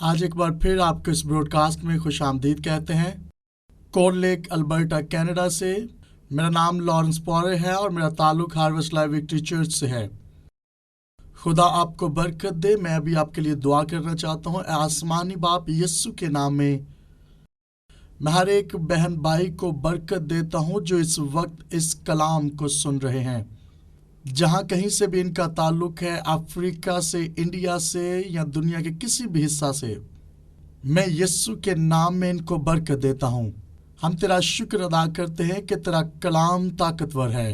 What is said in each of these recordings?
आज एक बार फिर आपको इस ब्रॉडकास्ट में खुश आमदीद कहते हैं। कोर लेक अल्बर्टा कनाडा से मेरा नाम लॉरेंस पॉरे है और मेरा ताल्लुक हार्वेस्ट लाइफ विक्ट्री चर्च से है। खुदा आपको बरकत दे। मैं अभी आपके लिए दुआ करना चाहता हूँ। आसमानी बाप यीशु के नाम में मैं हर एक बहन भाई को बरकत देता हूँ जो इस वक्त इस कलाम को सुन रहे हैं, जहाँ कहीं से भी इनका ताल्लुक है, अफ्रीका से, इंडिया से या दुनिया के किसी भी हिस्सा से, मैं यीशु के नाम में इनको बरकत देता हूँ। हम तेरा शुक्र अदा करते हैं कि तेरा कलाम ताकतवर है।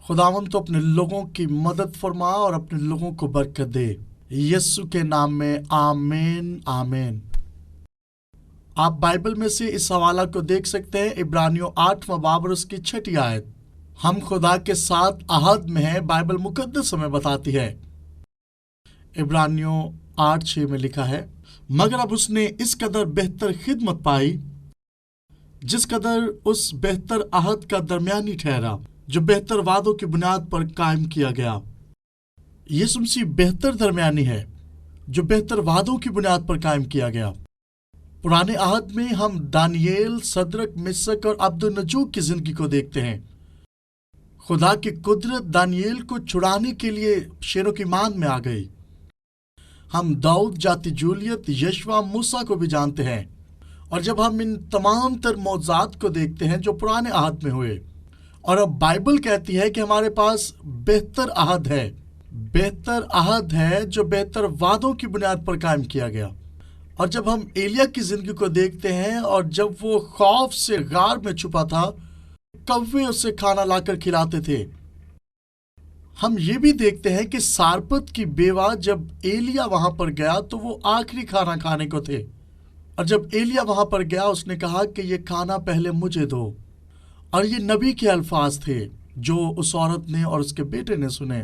खुदावन तो अपने लोगों की मदद फरमा और अपने लोगों को बरकत दे, यीशु के नाम में आमीन आमीन। आप बाइबल में से इस हवाला को देख सकते हैं, इब्रानियों 8वां बाब और उसकी 6ठी आयत। हम खुदा के साथ अहद में हैं, बाइबल मुकद्दस हमें बताती है। इब्रानियों 8:6 में लिखा है, मगर अब उसने इस कदर बेहतर खिदमत पाई जिस कदर उस बेहतर अहद का दरमियानी ठहरा जो बेहतर वादों की बुनियाद पर कायम किया गया। यीशु मसीह बेहतर दरमियानी है जो बेहतर वादों की बुनियाद पर कायम किया गया। पुराने अहद में हम दानियेल, सदरक, मिशक और अब्दुन्नजूक की जिंदगी को देखते हैं। खुदा की कुदरत दानियेल को छुड़ाने के लिए शेरों की मान में आ गई। हम दाऊद, जाति जूलियत, यशवा, मूसा को भी जानते हैं। और जब हम इन तमाम तर मौजात को देखते हैं जो पुराने अहद में हुए, और अब बाइबल कहती है कि हमारे पास बेहतर अहद है, बेहतर अहद है जो बेहतर वादों की बुनियाद पर कायम किया गया। और जब हम एलिया की जिंदगी को देखते हैं और जब वो खौफ से गार में छुपा था, कौवे उसे खाना लाकर खिलाते थे। हम ये भी देखते हैं कि सारपत की बेवा जब एलिया वहां पर गया तो वो आखिरी खाना खाने को थे, और जब एलिया वहां पर गया उसने कहा कि ये खाना पहले मुझे दो। और ये नबी के अल्फाज थे जो उस औरत ने और उसके बेटे ने सुने,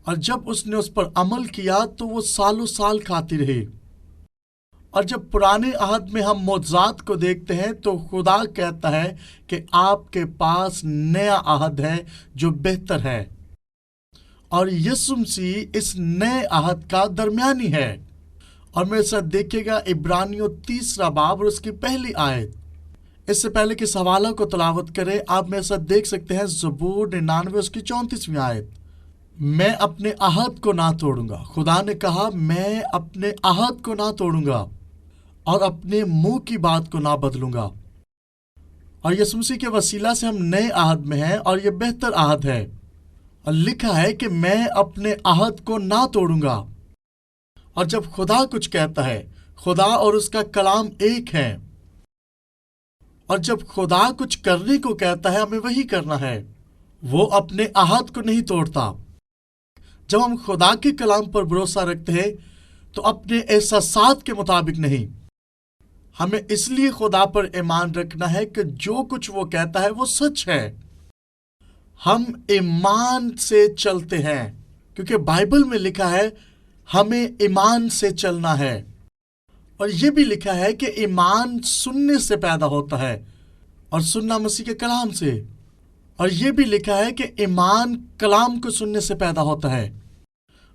और जब उसने उस पर अमल किया तो वो सालों साल खाती रही। और जब पुराने अहद में हम मौजात को देखते हैं तो खुदा कहता है कि आपके पास नया अहद है जो बेहतर है, और यीशु मसीह इस नए अहद का दरमियानी है। और मेरे साथ देखिएगा इब्रानियों 3 बाब और उसकी 1 आयत। इससे पहले कि इस हवाला को तलावत करें, आप मेरे साथ देख सकते हैं ज़बूर 99 उसकी 34वीं आयत। मैं अपने अहद को ना तोड़ूंगा। खुदा ने कहा, मैं अपने अहद को ना तोड़ूंगा और अपने मुंह की बात को ना बदलूंगा। और यीशु मसीह के वसीला से हम नए अहद में हैं और ये बेहतर अहद है। और लिखा है कि मैं अपने अहद को ना तोड़ूंगा। और जब खुदा कुछ कहता है, खुदा और उसका कलाम एक है, और जब खुदा कुछ करने को कहता है हमें वही करना है। वो अपने अहद को नहीं तोड़ता। जब हम खुदा के कलाम पर भरोसा रखते हैं तो अपने एहसासात के मुताबिक नहीं। हमें इसलिए खुदा पर ईमान रखना है कि जो कुछ वो कहता है वो सच है। हम ईमान से चलते हैं क्योंकि बाइबल में लिखा है हमें ईमान से चलना है। और ये भी लिखा है कि ईमान सुनने से पैदा होता है और सुनना मसीह के कलाम से। और ये भी लिखा है कि ईमान कलाम को सुनने से पैदा होता है।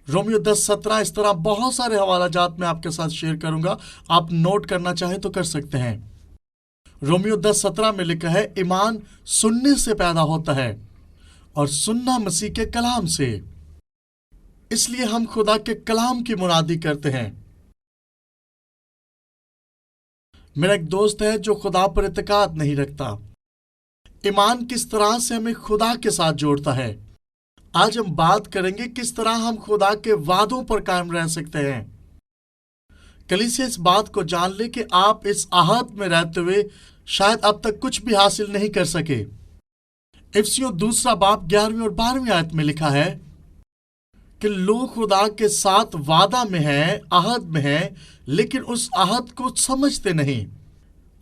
रोमियो 10:17, इस तरह बहुत सारे हवाला जात मैं आपके साथ शेयर करूंगा, आप नोट करना चाहें तो कर सकते हैं। रोमियो 10:17 में लिखा है, ईमान सुनने से पैदा होता है और सुनना मसीह के कलाम से। इसलिए हम खुदा के कलाम की मुनादी करते हैं। मेरा एक दोस्त है जो खुदा पर इत्तेकाद नहीं रखता। ईमान किस तरह से हमें खुदा के साथ जोड़ता है। आज हम बात करेंगे किस तरह हम खुदा के वादों पर कायम रह सकते हैं। कलीसिया इस बात को जान ले कि आप इस आहत में रहते हुए शायद अब तक कुछ भी हासिल नहीं कर सके। इफिसियों 2 बाब 11वीं और 12वीं आयत में लिखा है कि लोग खुदा के साथ वादा में हैं, आहद में हैं, लेकिन उस आहद को समझते नहीं।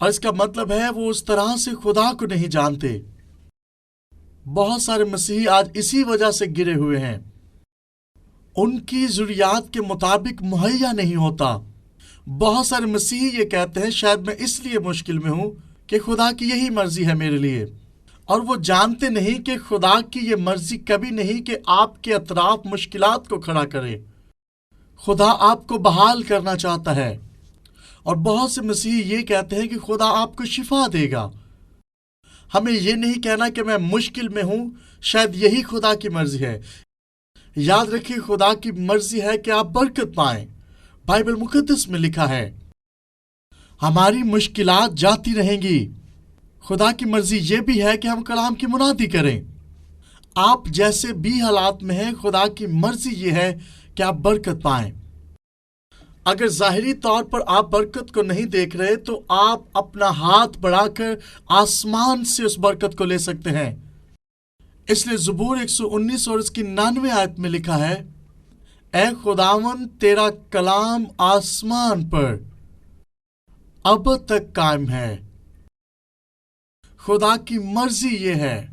और इसका मतलब है वो उस तरह से खुदा को नहीं जानते। बहुत सारे मसीही आज इसी वजह से गिरे हुए हैं। उनकी ज़रूरियात के मुताबिक मुहैया नहीं होता। बहुत सारे मसीही ये कहते हैं शायद मैं इसलिए मुश्किल में हूं कि खुदा की यही मर्जी है मेरे लिए। और वो जानते नहीं कि खुदा की ये मर्जी कभी नहीं कि आपके अतराफ मुश्किलात को खड़ा करे। खुदा आपको बहाल करना चाहता है। اور بہت سے مسیحی یہ کہتے ہیں کہ خدا آپ کو شفا دے گا۔ ہمیں یہ نہیں کہنا کہ میں مشکل میں ہوں، شاید یہی خدا کی مرضی ہے۔ یاد رکھیے خدا کی مرضی ہے کہ آپ برکت پائیں۔ بائبل مقدس میں لکھا ہے ہماری مشکلات جاتی رہیں گی۔ خدا کی مرضی یہ بھی ہے کہ ہم کلام کی منادی کریں۔ آپ جیسے بھی حالات میں ہیں، خدا کی مرضی یہ ہے کہ آپ برکت پائیں۔ اگر ظاہری طور پر آپ برکت کو نہیں دیکھ رہے تو آپ اپنا ہاتھ بڑھا کر آسمان سے اس برکت کو لے سکتے ہیں۔ اس لیے زبور 119 اور اس کی 99 آیت میں لکھا ہے، اے خداوند تیرا کلام آسمان پر اب تک قائم ہے۔ خدا کی مرضی یہ ہے۔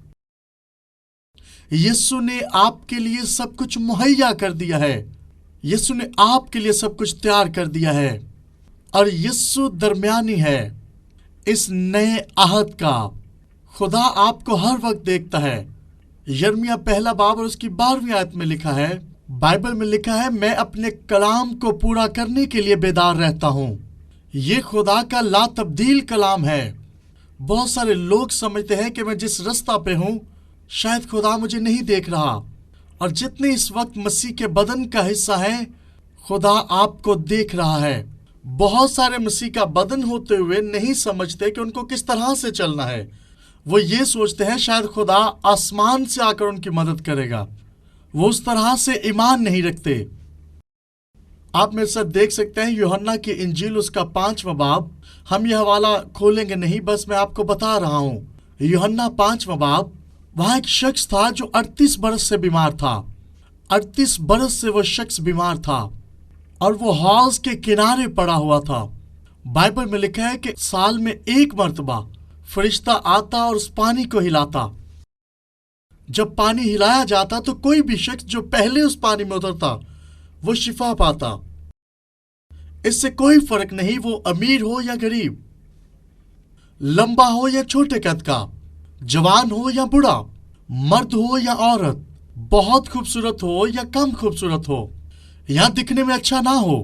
یسوع نے آپ کے لیے سب کچھ مہیا کر دیا ہے۔ یسوع نے آپ کے لیے سب کچھ تیار کر دیا ہے، اور یسوع درمیانی ہے اس نئے عہد کا۔ خدا آپ کو ہر وقت دیکھتا ہے۔ یرمیہ پہلا باب اور اس کی 12ویں آیت میں لکھا ہے، بائبل میں لکھا ہے، میں اپنے کلام کو پورا کرنے کے لیے بیدار رہتا ہوں۔ یہ خدا کا لا تبدیل کلام ہے۔ بہت سارے لوگ سمجھتے ہیں کہ میں جس رستہ پہ ہوں شاید خدا مجھے نہیں دیکھ رہا، اور جتنے اس وقت مسیح کے بدن کا حصہ ہیں خدا آپ کو دیکھ رہا ہے۔ بہت سارے مسیح کا بدن ہوتے ہوئے نہیں سمجھتے کہ ان کو کس طرح سے چلنا ہے۔ وہ یہ سوچتے ہیں شاید خدا آسمان سے آ کر ان کی مدد کرے گا۔ وہ اس طرح سے ایمان نہیں رکھتے۔ آپ میرے ساتھ دیکھ سکتے ہیں یوحنا کی انجیل اس کا 5واں باب۔ ہم یہ حوالہ کھولیں گے نہیں، بس میں آپ کو بتا رہا ہوں۔ یوحنا 5واں باب، وہاں ایک شخص تھا جو 38 برس سے بیمار تھا۔ 38 برس سے وہ شخص بیمار تھا، اور وہ حوض کے کنارے پڑا ہوا تھا۔ بائبل میں لکھا ہے کہ سال میں ایک مرتبہ فرشتہ آتا اور اس پانی کو ہلاتا۔ جب پانی ہلایا جاتا تو کوئی بھی شخص جو پہلے اس پانی میں اترتا وہ شفا پاتا۔ اس سے کوئی فرق نہیں وہ امیر ہو یا غریب، لمبا ہو یا چھوٹے قد کا، جوان ہو یا بوڑھا، مرد ہو یا عورت، بہت خوبصورت ہو یا کم خوبصورت ہو، یا دکھنے میں اچھا نہ ہو،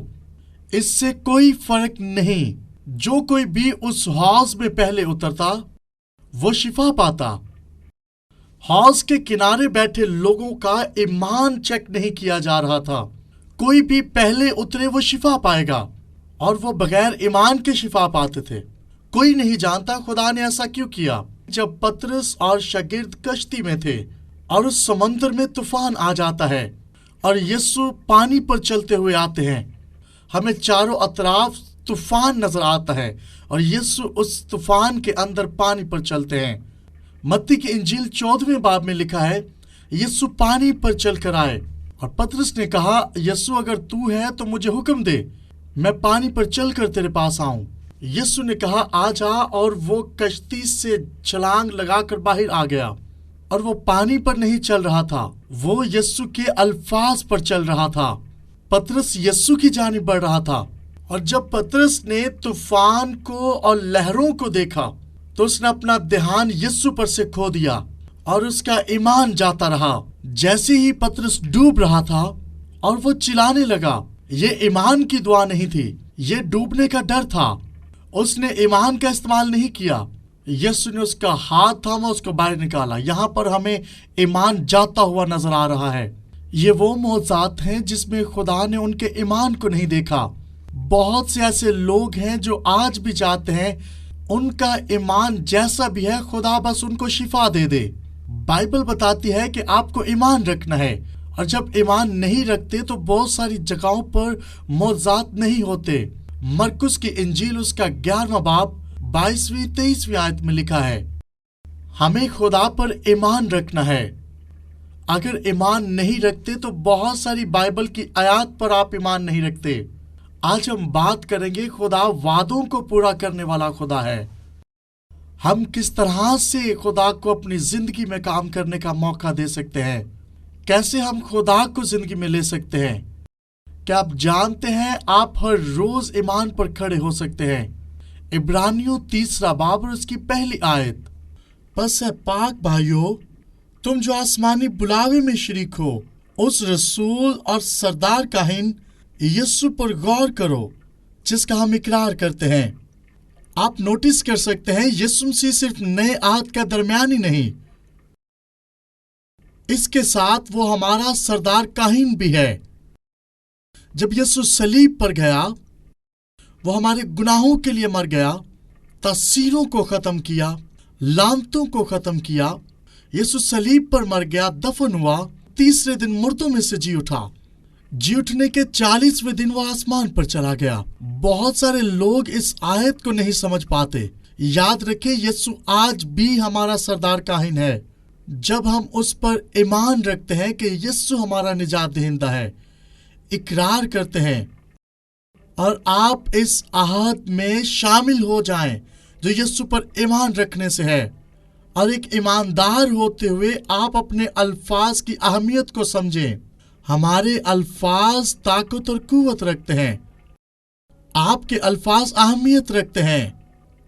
اس سے کوئی فرق نہیں۔ جو کوئی بھی اس حوض میں پہلے اترتا وہ شفا پاتا۔ حوض کے کنارے بیٹھے لوگوں کا ایمان چیک نہیں کیا جا رہا تھا۔ کوئی بھی پہلے اترے وہ شفا پائے گا، اور وہ بغیر ایمان کے شفا پاتے تھے۔ کوئی نہیں جانتا خدا نے ایسا کیوں کیا۔ جب پطرس اور شاگرد کشتی میں تھے اور اس سمندر میں طوفان آ جاتا ہے اور یسوع پانی پر چلتے ہوئے آتے ہیں، ہمیں چاروں اطراف طوفان نظر آتا ہے اور یسوع اس طوفان کے اندر پانی پر چلتے ہیں۔ متی کی انجیل 14ویں باب میں لکھا ہے، یسوع پانی پر چل کر آئے، اور پطرس نے کہا، یسوع اگر تو ہے تو مجھے حکم دے، میں پانی پر چل کر تیرے پاس آؤں۔ یسوع نے کہا، آ جا، اور وہ کشتی سے چھلانگ لگا کر باہر آ گیا، اور وہ پانی پر نہیں چل رہا تھا، وہ یسوع کے الفاظ پر چل رہا تھا۔ پطرس یسوع کی جانب بڑھ رہا تھا، اور جب پطرس نے طوفان کو اور لہروں کو دیکھا تو اس نے اپنا دھیان یسوع پر سے کھو دیا، اور اس کا ایمان جاتا رہا۔ جیسے ہی پطرس ڈوب رہا تھا اور وہ چلانے لگا، یہ ایمان کی دعا نہیں تھی، یہ ڈوبنے کا ڈر تھا۔ اس نے ایمان کا استعمال نہیں کیا۔ یسوع نے اس کا ہاتھ تھاما، اس کو باہر نکالا۔ یہاں پر ہمیں ایمان جاتا ہوا نظر آ رہا ہے۔ یہ وہ معجزات ہیں جس میں خدا نے ان کے ایمان کو نہیں دیکھا۔ بہت سے ایسے لوگ ہیں جو آج بھی چاہتے ہیں ان کا ایمان جیسا بھی ہے خدا بس ان کو شفا دے دے۔ بائبل بتاتی ہے کہ آپ کو ایمان رکھنا ہے، اور جب ایمان نہیں رکھتے تو بہت ساری جگہوں پر معجزات نہیں ہوتے۔ مرکس کی انجیل اس کا 11واں باب 22-23 آیت میں لکھا ہے، ہمیں خدا پر ایمان رکھنا ہے۔ اگر ایمان نہیں رکھتے تو بہت ساری بائبل کی آیات پر آپ ایمان نہیں رکھتے۔ آج ہم بات کریں گے خدا وعدوں کو پورا کرنے والا خدا ہے۔ ہم کس طرح سے خدا کو اپنی زندگی میں کام کرنے کا موقع دے سکتے ہیں، کیسے ہم خدا کو زندگی میں لے سکتے ہیں۔ کیا آپ جانتے ہیں آپ ہر روز ایمان پر کھڑے ہو سکتے ہیں؟ عبرانیوں 3 باب اور اس کی پہلی آیت، پس اے پاک بھائیو، تم جو آسمانی بلاوے میں شریک ہو، اس رسول اور سردار کاہن یسوع پر غور کرو، जिसका हम इकरार करते हैं। आप नोटिस कर सकते हैं यीशु मसीह सिर्फ नए आहद का दरमियानी नहीं, इसके साथ वो हमारा सरदार काहिन भी है। जब यीशु सलीब पर गया, वो हमारे गुनाहों के लिए मर गया, तस्सीरों को खत्म किया, लानतों को खत्म किया। यीशु सलीब पर मर गया, दफन हुआ, तीसरे दिन मुर्दों में से जी उठा। जी उठने के 40वें दिन वो आसमान पर चला गया। बहुत सारे लोग इस आयत को नहीं समझ पाते। याद रखें, यीशु आज भी हमारा सरदार काहिन है। जब हम उस पर ईमान रखते हैं कि यीशु हमारा निजात दहिंदा है, इकरार करते हैं और आप इस आहद में शामिल हो जाएं जो यीशु पर ईमान रखने से है, और एक ईमानदार होते हुए आप अपने अल्फाज की अहमियत को समझें। हमारे अल्फाज ताकत और कुव्वत रखते हैं। आपके अल्फाज अहमियत रखते हैं।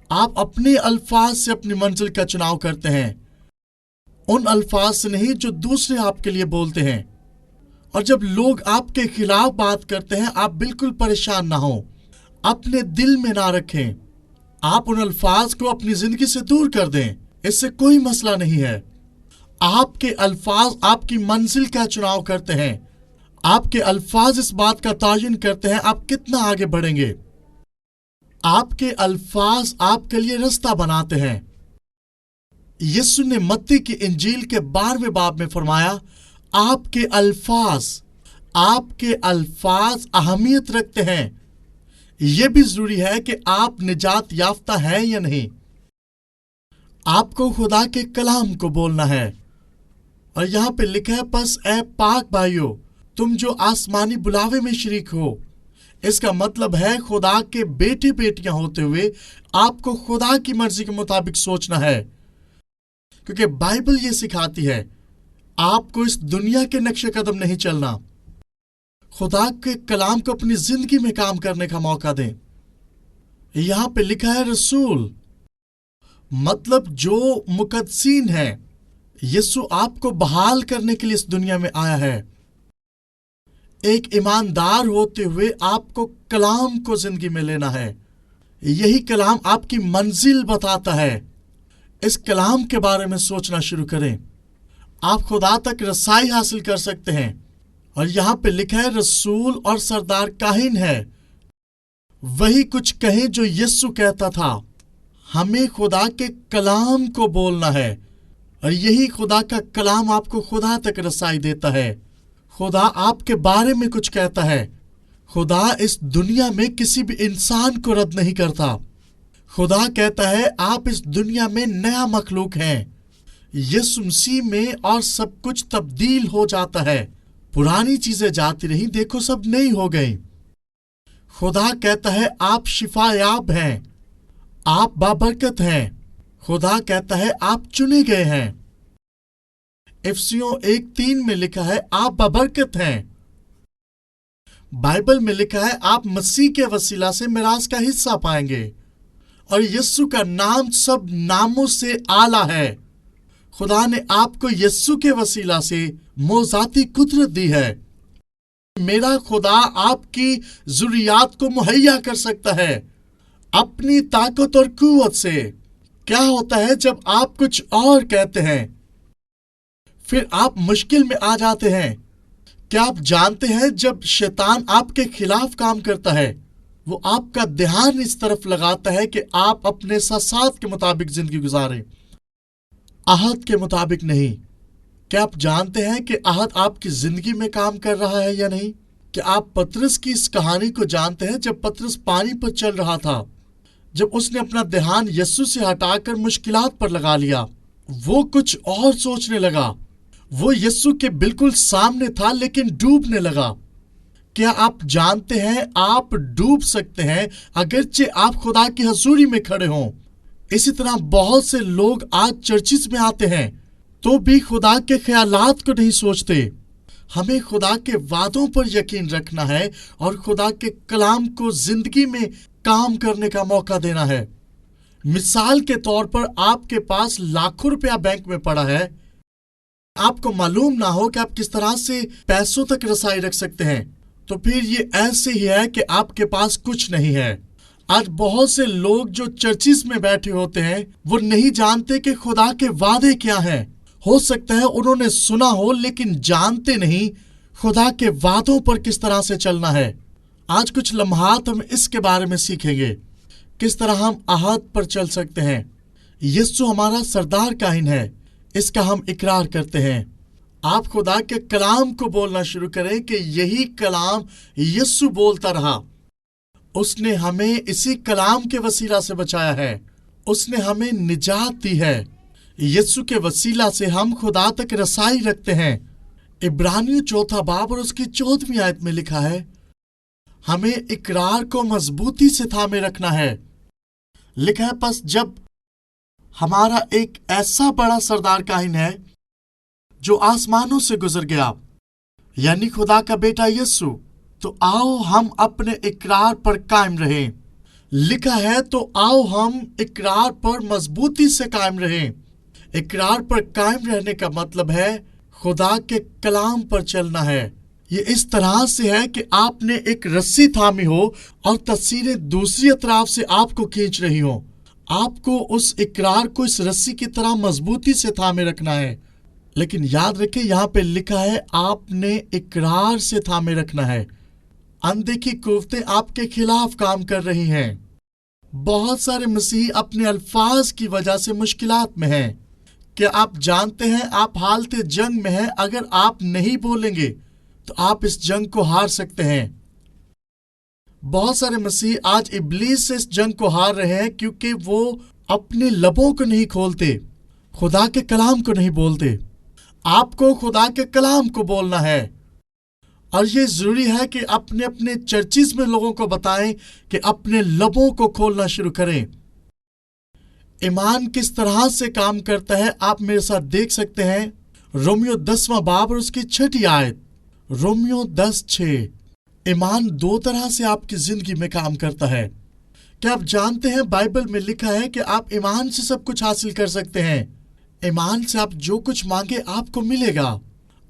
आप अपने अल्फाज से अपनी मंजिल का चुनाव करते हैं, उन अल्फाज से नहीं जो दूसरे आपके लिए बोलते हैं। और जब लोग आपके खिलाफ बात करते हैं, आप बिल्कुल परेशान ना हो, अपने दिल में ना रखें। आप उन अल्फाज को अपनी जिंदगी से दूर कर दें, इससे कोई मसला नहीं है। आपके अल्फाज आपकी मंजिल का चुनाव करते हैं। आपके अल्फाज इस बात का तयन करते हैं आप कितना आगे बढ़ेंगे। आपके अल्फाज आपके लिए रास्ता बनाते हैं। यीशु ने मत्ती की इंजील के 12वें बाब में फरमाया, आपके अल्फाज अहमियत रखते हैं। यह भी जरूरी है कि आप निजात याफ्ता हैं या नहीं। आपको खुदा के कलाम को बोलना है। और यहां पे लिखा है, बस ए पाक भाइयों, तुम जो आसमानी बुलावे में शरीक हो। इसका मतलब है खुदा के बेटे बेटियां होते हुए आपको खुदा की मर्जी के मुताबिक सोचना है, क्योंकि बाइबल ये सिखाती है आपको इस दुनिया के नक्शे कदम नहीं चलना। खुदा के कलाम को अपनी जिंदगी में काम करने का मौका दें। यहां पे लिखा है रसूल, मतलब जो मुकद्दसीन है। यीशु आपको बहाल करने के लिए इस दुनिया में आया है। एक ईमानदार होते हुए आपको कलाम को जिंदगी में लेना है। यही कलाम आपकी मंजिल बताता है। इस कलाम के बारे में सोचना शुरू करें। आप खुदा तक रसाई हासिल कर सकते हैं। और यहां पे लिखा है रसूल और सरदार काहिन है। वही कुछ कहें जो यीशु कहता था। हमें खुदा के कलाम को बोलना है, और यही खुदा का कलाम आपको खुदा तक रसाई देता है। खुदा आपके बारे में कुछ कहता है। खुदा इस दुनिया में किसी भी इंसान को रद्द नहीं करता। खुदा कहता है आप इस दुनिया में नया मखलूक हैं। यीशु मसीह में और सब कुछ तब्दील हो जाता है। पुरानी चीजें जाती रही, देखो सब नई हो गई। खुदा कहता है आप शिफायाब हैं, आप बाबरकत हैं। खुदा कहता है आप चुने गए हैं। इफिसियों 1:3 में लिखा है आप बाबरकत हैं। बाइबल में लिखा है आप मसीह के वसीला से मिरास का हिस्सा पाएंगे। और यीशु का नाम सब नामों से आला है। खुदा ने आपको यीशु के वसीला से मोजाती कुदरत दी है। मेरा खुदा आपकी जरूरियात को मुहैया कर सकता है अपनी ताकत और कुव्वत से। क्या होता है जब आप कुछ और कहते हैं, फिर आप मुश्किल में आ जाते हैं। क्या आप जानते हैं जब शैतान आपके खिलाफ काम करता है, वो आपका ध्यान इस तरफ लगाता है कि आप अपने साथ के मुताबिक जिंदगी गुजारें, आहद के मुताबिक नहीं। क्या आप जानते हैं कि आहद आपकी जिंदगी में काम कर रहा है या नहीं? क्या आप पतरस की इस कहानी को जानते हैं? जब पतरस पानी पर चल रहा था, जब उसने अपना ध्यान यीशु से हटाकर मुश्किलात पर लगा लिया, वो कुछ और सोचने लगा। वो यीशु के बिल्कुल सामने था लेकिन डूबने लगा। क्या आप जानते हैं आप डूब सकते हैं अगरचे आप खुदा की हजूरी में खड़े हों। इसी तरह बहुत से लोग आज चर्चिस में आते हैं तो भी खुदा के ख्यालात को नहीं सोचते। हमें खुदा के वादों पर यकीन रखना है और खुदा के कलाम को जिंदगी में काम करने का मौका देना है। मिसाल के तौर पर आपके पास लाखों रुपया बैंक में पड़ा है, आपको मालूम ना हो कि आप किस तरह से पैसों तक रसाई रख सकते हैं। तो फिर ये ऐसे ही है कि आपके पास कुछ नहीं है। आज बहुत से लोग जो चर्चिस में बैठे होते हैं वो नहीं जानते कि खुदा के वादे क्या हैं। हो सकता है उन्होंने सुना हो लेकिन जानते नहीं खुदा के वादों पर किस तरह से चलना है। आज कुछ लम्हात हम इसके बारे में सीखेंगे, किस तरह हम आहद पर चल सकते हैं। यीशु हमारा सरदार काहिन है, इसका हम इकरार करते हैं। आप खुदा के कलाम को बोलना शुरू करें कि यही कलाम यीशु बोलता रहा। उसने हमें इसी कलाम के वसीला से बचाया है, उसने हमें निजात दी है। यीशु के वसीला से हम खुदा तक रसाई रखते हैं। इब्रानियों 4 बाब और उसकी 14वीं आयत में लिखा है, हमें इकरार को मजबूती से थामे रखना है। लिखा है, बस जब हमारा एक ऐसा बड़ा सरदार काहिन है जो आसमानों से गुजर गया, यानी खुदा का बेटा यीशु, तो आओ हम अपने इकरार पर कायम रहें। लिखा है, तो आओ हम इकरार पर मजबूती से कायम रहें। इकरार पर कायम रहने का मतलब है खुदा के कलाम पर चलना है। ये इस तरह से है कि आपने एक रस्सी थामी हो और तस्वीरें दूसरी अतराफ से आपको खींच रही हो। आपको उस इकरार को इस रस्सी की तरह मजबूती से थामे रखना है। लेकिन याद रखें, यहाँ पे लिखा है आपने इकरार से थामे रखना है। अनदेखी कुव्वतें आपके खिलाफ काम कर रही हैं। बहुत सारे मसीही अपने अल्फाज की वजह से मुश्किलात में हैं। क्या आप जानते हैं आप हालत जंग में हैं? अगर आप नहीं बोलेंगे तो आप इस जंग को हार सकते हैं। बहुत सारे मसीही आज इब्लीस से इस जंग को हार रहे हैं क्योंकि वो अपने लबों को नहीं खोलते, खुदा के कलाम को नहीं बोलते। आपको खुदा के कलाम को बोलना है और ये जरूरी है कि अपने अपने चर्चिस में लोगों को बताएं कि अपने लबों को खोलना शुरू करें। ईमान किस तरह से काम करता है आप मेरे साथ देख सकते हैं। रोमियो 10वां बाब और उसकी 6ठी आयत। रोमियो 10:6। ईमान 2 तरह से आपकी जिंदगी में काम करता है। क्या आप जानते हैं बाइबल में लिखा है कि आप ईमान से सब कुछ हासिल कर सकते हैं। ईमान से आप जो कुछ मांगे आपको मिलेगा।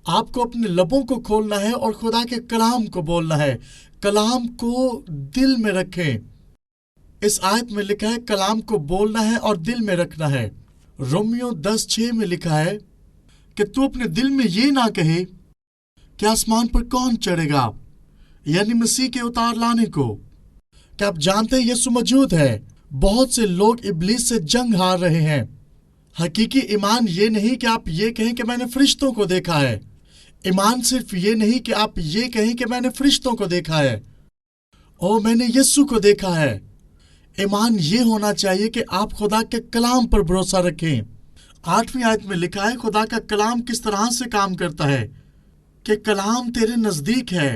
आपको अपने लबों को खोलना है और खुदा के कलाम को बोलना है। कलाम को दिल में रखें। इस आयत में लिखा है कलाम को बोलना है और दिल में रखना है। रोमियो 10:6 में लिखा है कि तू अपने दिल में ये ना कहे कि आसमान पर कौन चढ़ेगा, यानी मसीह के उतार लाने को। क्या आप जानते हैं यीशु मौजूद है। बहुत से लोग इब्लीस से जंग हार रहे हैं। हकीकी ईमान ये नहीं कि आप ये कहें कि मैंने फरिश्तों को देखा है। ईमान सिर्फ ये नहीं कि आप ये कहें कि मैंने फरिश्तों को देखा है, ओ मैंने यीशु को देखा है। ईमान ये होना चाहिए कि आप खुदा के कलाम पर भरोसा रखें। 8वीं आयत में लिखा है खुदा का कलाम किस तरह से काम करता है कि कलाम तेरे नजदीक है,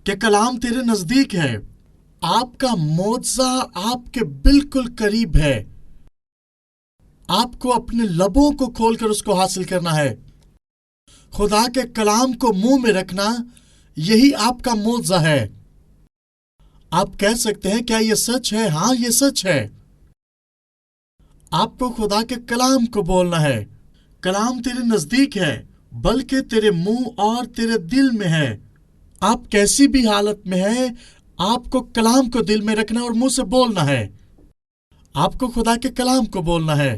कि कलाम तेरे नजदीक है। आपका मुआवजा आपके बिल्कुल करीब है। आपको अपने लबों को खोलकर उसको हासिल करना है। खुदा के कलाम को मुंह में रखना, यही आपका मुआवजा है। आप कह सकते हैं क्या ये सच है? हाँ, ये सच है। आपको खुदा के कलाम को बोलना है। कलाम तेरे नजदीक है, बल्कि तेरे मुंह और तेरे दिल में है। आप कैसी भी हालत में हैं, आपको कलाम को दिल में रखना और मुंह से बोलना है। आपको खुदा के कलाम को बोलना है।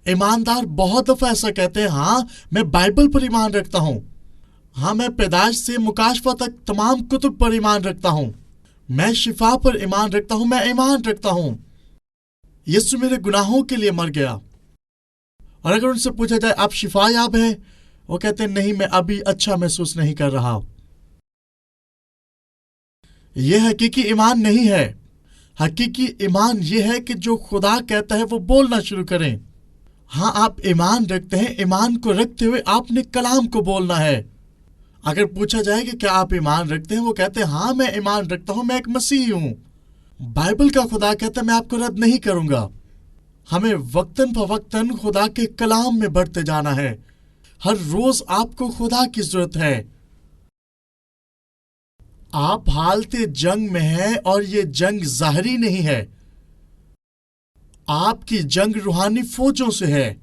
ईमानदार बहुत दफा ऐसा कहते हैं, हाँ मैं बाइबल पर ईमान रखता हूँ, हाँ मैं पैदाइश से मुकाशफा तक तमाम कुतुब पर ईमान रखता हूँ, मैं शिफा पर ईमान रखता हूँ, मैं ईमान रखता हूँ यीशु मेरे गुनाहों के लिए मर गया। और अगर उनसे पूछा जाए आप शिफा याब है, वो कहते हैं नहीं, मैं अभी अच्छा महसूस नहीं कर रहा। यह हकीकी ईमान नहीं है। हकीकी ईमान यह है कि जो खुदा कहता है वो बोलना शुरू करें। हाँ, आप ईमान रखते हैं, ईमान को रखते हुए आपने कलाम को बोलना है। अगर पूछा जाए कि क्या आप ईमान रखते हैं, वो कहते हैं हाँ मैं ईमान रखता हूं, मैं एक मसीही हूं। बाइबल का खुदा कहता है मैं आपको रद्द नहीं करूंगा। हमें वक्तन फवक्तन खुदा के कलाम में बढ़ते जाना है। हर रोज आपको खुदा की जरूरत है। आप हालते जंग में हैं और ये जंग ज़ाहरी नहीं है। आपकी जंग रूहानी फौजों से है।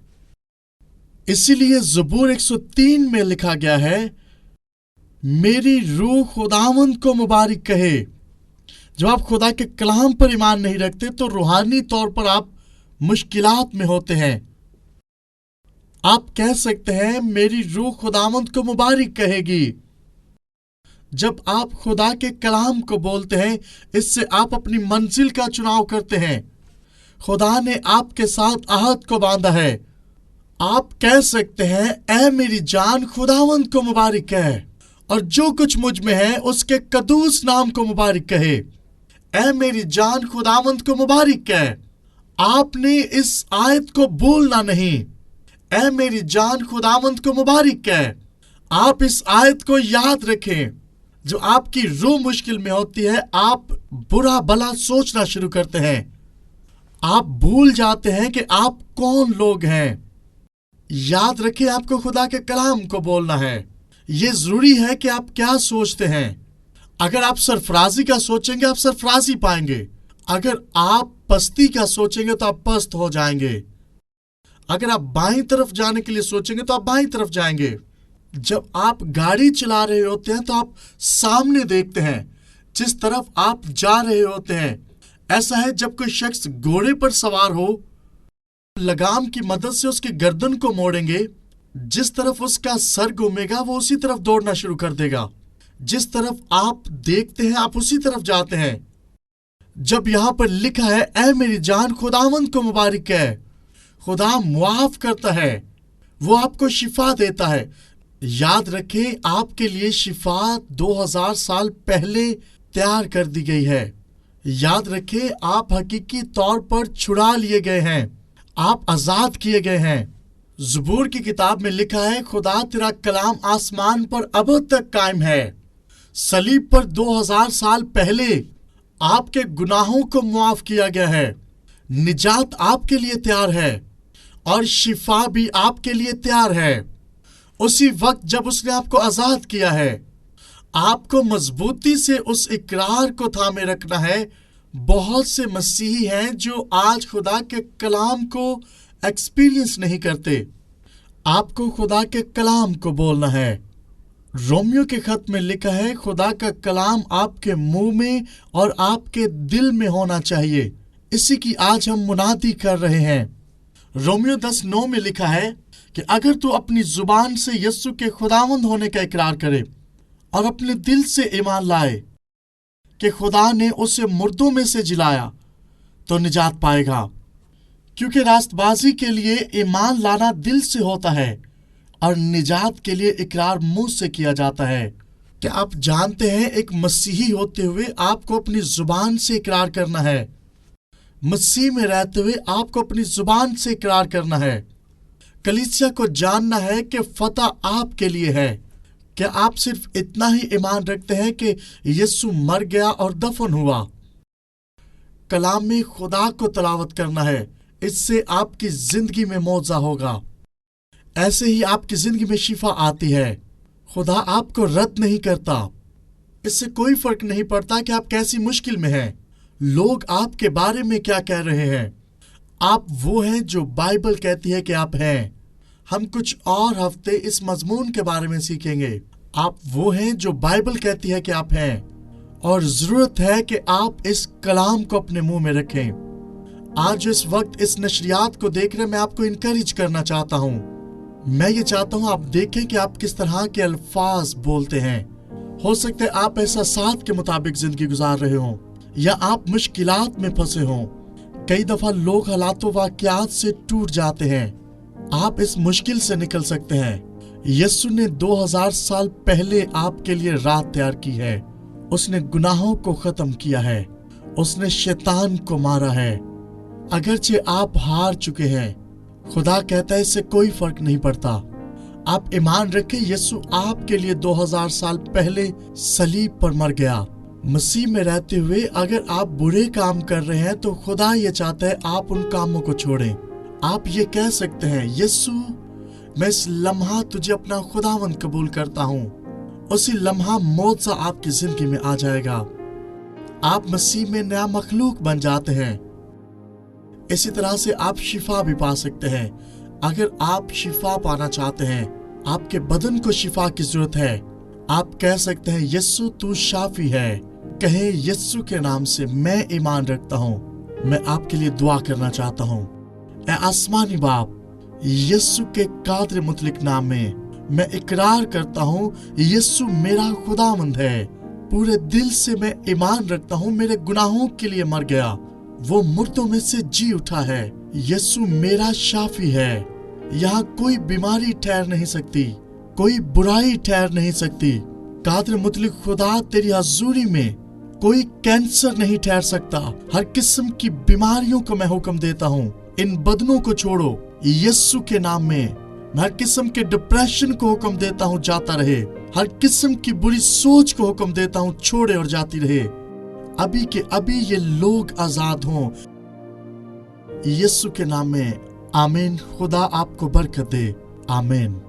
इसीलिए ज़बूर 103 में लिखा गया है मेरी रूह खुदावंद को मुबारक कहे। जब आप खुदा के कलाम पर ईमान नहीं रखते तो रूहानी तौर पर आप मुश्किलात में होते हैं। आप कह सकते हैं मेरी रूह खुदावंद को मुबारक कहेगी। जब आप खुदा के कलाम को बोलते हैं, इससे आप अपनी मंजिल का चुनाव करते हैं। खुदा ने आपके साथ आहद को बांधा है। आप कह सकते हैं ऐ मेरी जान खुदावंद को मुबारक कहे, और जो कुछ मुझ में है उसके कदूस नाम को मुबारक कहे। ऐ मेरी जान खुदावंद को मुबारक कहे। आपने इस आयत को भूलना नहीं। ऐ मेरी जान खुदावंद को मुबारक कहे। आप इस आयत को याद रखें। जो आपकी रूह मुश्किल में होती है, आप बुरा भला सोचना शुरू करते हैं। आप भूल जाते हैं कि आप कौन लोग हैं। याद रखें, आपको खुदा के कलाम को बोलना है। ये जरूरी है कि आप क्या सोचते हैं। अगर आप सरफराजी का सोचेंगे, आप सरफराजी पाएंगे। अगर आप पस्ती का सोचेंगे तो आप पस्त हो जाएंगे। अगर आप बाईं तरफ जाने के लिए सोचेंगे तो आप बाईं तरफ जाएंगे। जब आप गाड़ी चला रहे होते हैं तो आप सामने देखते हैं, जिस तरफ आप जा रहे होते हैं। ऐसा है जब कोई शख्स घोड़े पर सवार हो, लगाम की मदद से उसकी गर्दन को मोड़ेंगे, जिस तरफ उसका सर घूमेगा वो उसी तरफ दौड़ना शुरू कर देगा। जिस तरफ आप देखते हैं आप उसी तरफ जाते हैं। जब यहां पर लिखा है ऐ मेरी जान खुदावंद को मुबारक है, खुदा मुआफ करता है, वो आपको शिफा देता है। याद रखें, आपके लिए शिफा 2000 साल पहले तैयार कर दी गई है। याद रखें, आप हकीकी तौर पर छुड़ा लिए गए हैं, आप आजाद किए गए हैं। ज़बूर की किताब में लिखा है खुदा तेरा कलाम आसमान पर अब तक कायम है। सलीब पर 2000 साल पहले आपके गुनाहों को मुआफ किया गया है। निजात आपके लिए तैयार है और शिफा भी आपके लिए तैयार है। उसी वक्त जब उसने आपको आजाद किया है, आपको मजबूती से उस इकरार को थामे रखना है। बहुत से मसीही हैं जो आज खुदा के कलाम को एक्सपीरियंस नहीं करते। आपको खुदा के कलाम को बोलना है। रोमियो के खत में लिखा है खुदा का कलाम आपके मुंह में और आपके दिल में होना चाहिए। इसी की आज हम मुनादी कर रहे हैं। रोमियो 10:9 में लिखा है कि अगर तू अपनी जुबान से यीशु के खुदावंद होने का इकरार करे और अपने दिल से ईमान लाए कि खुदा ने उसे मुर्दों में से जिलाया, तो निजात पाएगा। क्योंकि रास्तबाजी के लिए ईमान लाना दिल से होता है और निजात के लिए इकरार मुंह से किया जाता है। क्या आप जानते हैं, एक मसीही होते हुए आपको अपनी जुबान से इकरार करना है। मसीह में रहते हुए आपको अपनी जुबान से इकरार करना है। कलीसिया को जानना है कि फतह आपके लिए है। क्या आप सिर्फ इतना ही ईमान रखते हैं कि यीशु मर गया और दफन हुआ? कलाम में खुदा को तलावत करना है, इससे आपकी जिंदगी में मौजा होगा। ऐसे ही आपकी जिंदगी में शिफा आती है। खुदा आपको रद्द नहीं करता। इससे कोई फर्क नहीं पड़ता कि आप कैसी मुश्किल में हैं, लोग आपके बारे में क्या कह रहे हैं। आप वो हैं जो बाइबल कहती है कि आप हैं। हम कुछ और हफ्ते इस मजमून के बारे में सीखेंगे। आप वो हैं जो बाइबल कहती है कि आप हैं, और जरूरत है कि आप इस कलाम को अपने मुंह में रखें। आज इस वक्त इस नशरियात को देख रहे मैं आपको इनकरेज करना चाहता हूँ। मैं ये चाहता हूँ आप देखें कि आप किस तरह के अल्फाज बोलते हैं। हो सकता है आप एहसासात के मुताबिक जिंदगी गुजार रहे हों या आप मुश्किलात में फंसे हों। कई दफा लोग हालातों वाकयात से टूट जाते हैं। आप इस मुश्किल से निकल सकते हैं। यीशु ने 2000 साल पहले आपके लिए राह तैयार की है। उसने गुनाहों को खत्म किया है। उसने शैतान को मारा है। अगरचे आप हार चुके हैं, खुदा कहता है इससे कोई फर्क नहीं पड़ता। आप ईमान रखें, यीशु आपके लिए 2000 साल पहले सलीब पर मर गया। मसीह में रहते हुए अगर आप बुरे काम कर रहे हैं तो खुदा ये चाहता है आप उन कामों को छोड़ें। आप ये कह सकते हैं, यीशु मैं इस लम्हा तुझे अपना खुदावंद कबूल करता हूँ। उसी लम्हा मौजा आपकी जिंदगी में आ जाएगा। आप मसीह में नया मखलूक बन जाते हैं। इसी तरह से आप शिफा भी पा सकते हैं। अगर आप शिफा पाना चाहते हैं, आपके बदन को शिफा की जरूरत है। आप कह सकते हैं यीशु तू शाफी है। कहें यीशु के नाम से मैं ईमान रखता हूँ। मैं आपके लिए दुआ करना चाहता हूँ। ऐ आसमानी बाप, यीशु के कादिर मुतलक नाम में मैं इकरार करता हूँ यीशु मेरा खुदावंद है। पूरे दिल से मैं ईमान रखता हूँ मेरे गुनाहों के लिए मर गया, वो मुर्दों में से जी उठा है। यीशु मेरा शाफी है। यहाँ कोई बीमारी ठहर नहीं सकती, कोई बुराई ठहर नहीं सकती। कादिर मुतलक खुदा, तेरी हजूरी में कोई कैंसर नहीं ठहर सकता। हर किस्म की बीमारियों को मैं हुक्म देता हूँ, इन बदनों को छोड़ो यीशु के नाम में। मैं हर किस्म के डिप्रेशन को हुक्म देता हूँ, जाता रहे। हर किस्म की बुरी सोच को हुक्म देता हूँ, छोड़े और जाती रहे। अभी के अभी ये लोग आजाद हों यीशु के नाम में। आमीन। खुदा आपको बरकत दे। आमीन।